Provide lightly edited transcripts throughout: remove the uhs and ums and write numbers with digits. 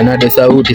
Nada sauti.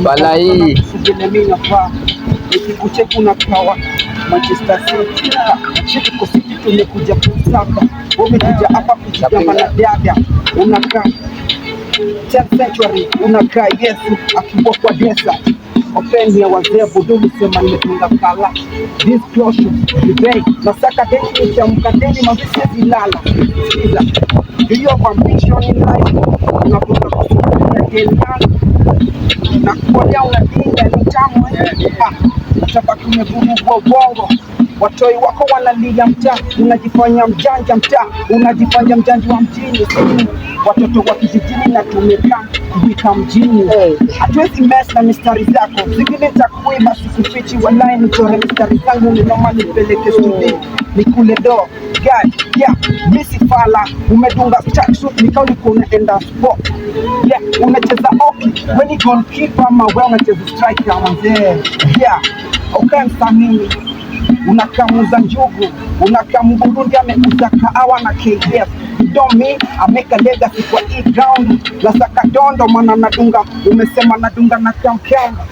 Balai nikikucheku na kawa Manchester City chiko City tumekuja kusaka, umekuja hapa kujigamba na dada, unakaa 10th century, unakaa Yesu akiwa kwa desa open ya wazee budu sema nimetunga kala this closure today nasaka deni ya mkadeni mavisi zilala sikiza hiyo ambition in life unakuta kusuka kelana na kuolia unadinga ni tamu nataka kumevurugwa bongo watoi wako wanalia mtaa, unajifanya mjanja mtaa, unajifanya mjanja wa mjini. Watoto wa kijijini na tumekaa kuwika mjini. Hatuwezi mess na mistari zako, zingine za kuiba sikufichi, walai nichore mistari zangu ninoma nipeleke studio nikule do guy yeah misi fala umedunga tracksuit nikao niko unaenda sport yeah unacheza oki when you goalkeeper ama wewe unacheza striker mzee yeah okay msamini unakamuza njugu, unakamu Burundi ameuza kahawa na KDF. Don't me, I make a legacy kwa hii ground. La saka dondo mana nadunga, umesema nadunga na kamkanga.